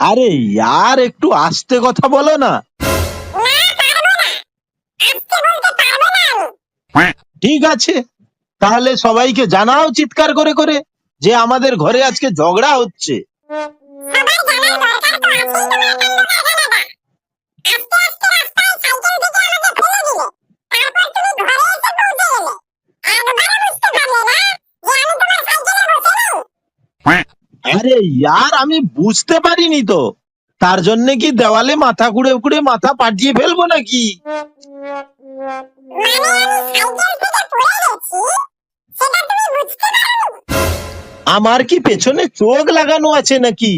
আরে यार একটু আস্তে কথা বলো না। ঠিক আছে, তাহলে সবাইকে জানাও চিৎকার করে করে যে আমাদের ঘরে আজকে ঝগড়া হচ্ছে। আরে यार আমি বুঝতে পারিনি তো, তার জন্য কি দেওয়ালে মাথা কুড়ে কুড়ে মাথা পাঠিয়ে ফেলবো নাকি? আমার কি পেছনে চোখ লাগানো আছে নাকি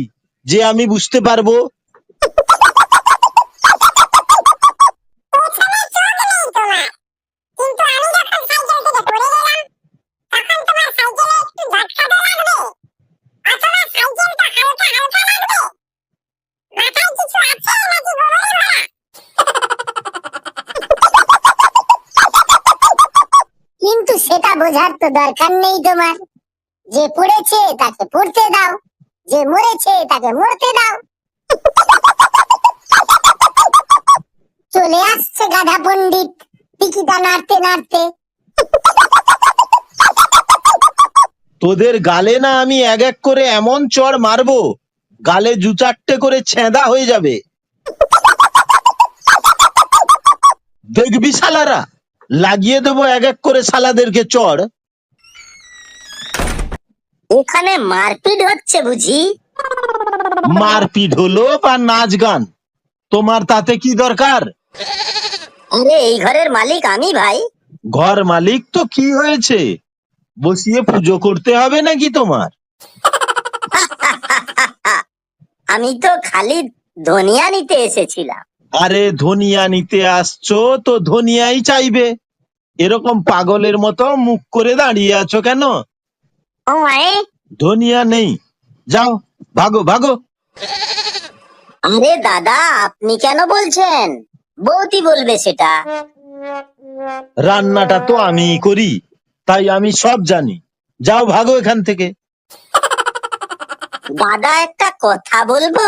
যে আমি বুঝতে পারবো? কিন্তু সেটা বোঝার তো দরকার নেই তোমার। যে পড়েছে তাকে পড়তে দাও, যে মরেছে তাকে মরতে দাও। চলে আসছে গাধা পণ্ডিত টিকিটা নাড়তে নাড়তে। তোদের গালে না আমি এক এক করে এমন চড় মারবো, গালে দু চারটে করে ছেঁদা হয়ে যাবে। দেখবি শালারা, লাগিয়ে দেবো এক এক করে শালাদেরকে চড়। এখানে মারপিট হচ্ছে বুঝি? মারপিট হলো বা নাচ গান, তোমার তাতে কি দরকার? আরে এই ঘরের মালিক আমি ভাই। ঘর মালিক তো কি হয়েছে, বসিয়ে পুজো করতে হবে নাকি তোমার? আমি তো খালি ধনিয়া নিতে এসেছিলাম। আরে ধনিয়া নিতে আসছো তো ধনিয়াই চাইবে, এরকম পাগলের মতো মুখ করে দাঁড়িয়ে আছো কেন? ও মায়ে, ধনিয়া নেই, যাও ভাগো ভাগো। আরে দাদা আপনি কেন বলছেন? বৌদি বলবে সেটা। রান্নাটা তো আমিই করি, তাই আমি সব জানি, যাও ভাগো এখান থেকে। দাদা একটা কথা বলবো?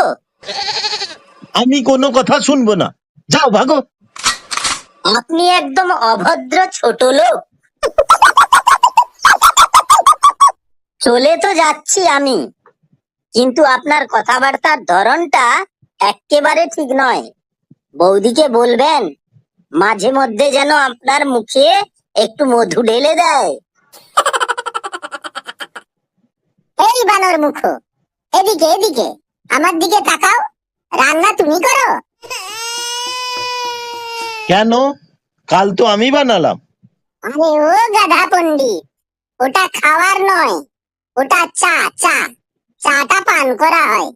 আমি কোনো কথা শুনবো না, যাও ভাগো। আপনি একদম অভদ্র ছোট লোক। চলে তো যাচ্ছি আমি, কিন্তু আপনার কথাবার্তার ধরনটা একেবারে ঠিক নয়। বৌদিকে বলবেন মাঝে মধ্যে যেন আপনার মুখে একটু মধু ঢেলে দেয়। এই বানর মুখো, এদিকে এদিকে, আমার দিকে তাকাও। রান্না তুমি করো? কেন, কাল তো আমি বানালাম। আরে ও গাধা পণ্ডিত, ওটা খাওয়ার নয়, ওটা চা। চাটা পান করা হয়।